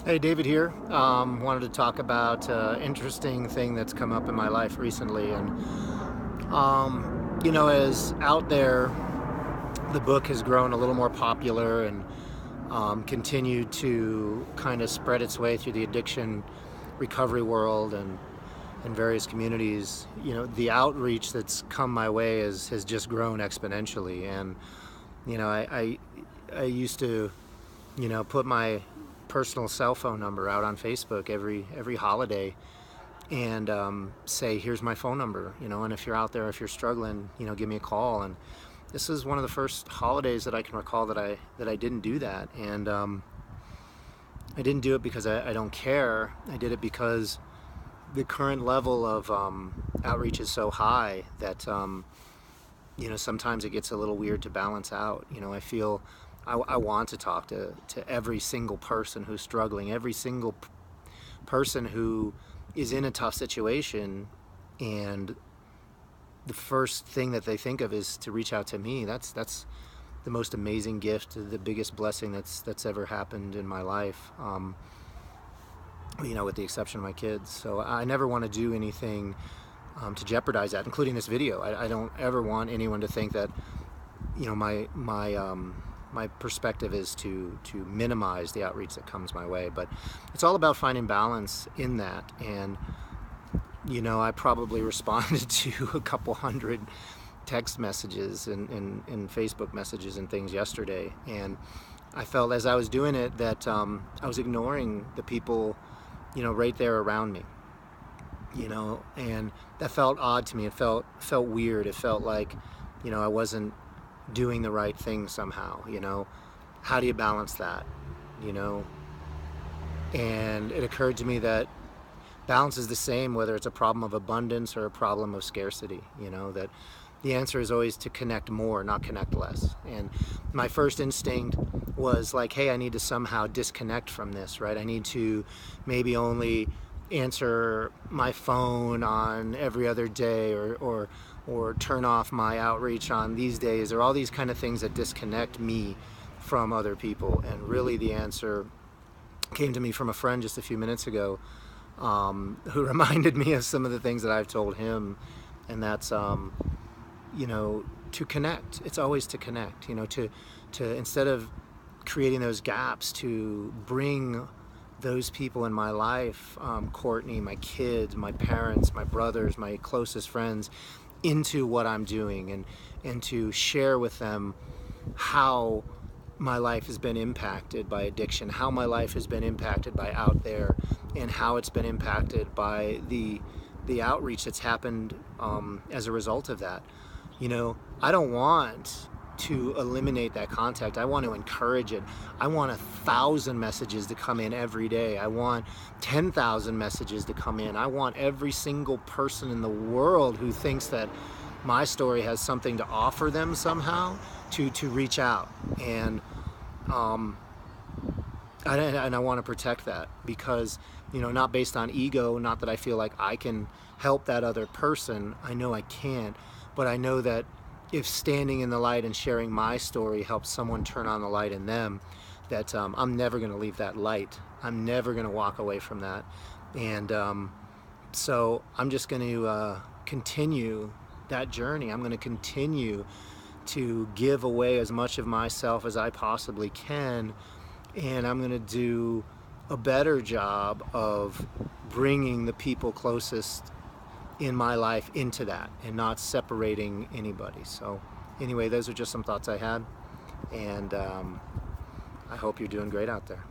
Hey, David here. Wanted to talk about interesting thing that's come up in my life recently, and as out there, the book has grown a little more popular and continued to kind of spread its way through the addiction recovery world and various communities. The outreach that's come my way has just grown exponentially, and I used to put my personal cell phone number out on Facebook every holiday and say, here's my phone number, and if you're out there, if you're struggling, give me a call. And this is one of the first holidays that I can recall that I didn't do that. And I didn't do it because I don't care. I did it because the current level of outreach is so high that sometimes it gets a little weird to balance out. I feel I want to talk to every single person who's struggling, every single person who is in a tough situation, and the first thing that they think of is to reach out to me. That's the most amazing gift, the biggest blessing that's ever happened in my life. With the exception of my kids. So I never want to do anything to jeopardize that, including this video. I don't ever want anyone to think that my perspective is to minimize the outreach that comes my way, but it's all about finding balance in that. And I probably responded to a couple hundred text messages and Facebook messages and things yesterday, and I felt as I was doing it that I was ignoring the people right there around me, and that felt odd to me. It felt weird. It felt like I wasn't doing the right thing somehow. How do you balance that? And it occurred to me that balance is the same whether it's a problem of abundance or a problem of scarcity. That the answer is always to connect more, not connect less. And my first instinct was like, hey, I need to somehow disconnect from this, right? I need to maybe only answer my phone on every other day, or turn off my outreach on these days, or all these kind of things that disconnect me from other people. And really the answer came to me from a friend just a few minutes ago, who reminded me of some of the things that I've told him, and that's to connect. It's always to connect, to instead of creating those gaps, to bring those people in my life, Courtney, my kids, my parents, my brothers, my closest friends, into what I'm doing, and to share with them how my life has been impacted by addiction, how my life has been impacted by out there, and how it's been impacted by the outreach that's happened as a result of that. I don't want to eliminate that contact. I want to encourage it. I want 1,000 messages to come in every day. I want 10,000 messages to come in. I want every single person in the world who thinks that my story has something to offer them somehow to reach out. And I want to protect that, because not based on ego, not that I feel like I can help that other person. I know I can't, but I know that if standing in the light and sharing my story helps someone turn on the light in them, that I'm never going to leave that light. I'm never going to walk away from that. And so I'm just going to continue that journey. I'm going to continue to give away as much of myself as I possibly can, and I'm going to do a better job of bringing the people closest in my life into that, and not separating anybody. So anyway, those are just some thoughts I had, and I hope you're doing great out there.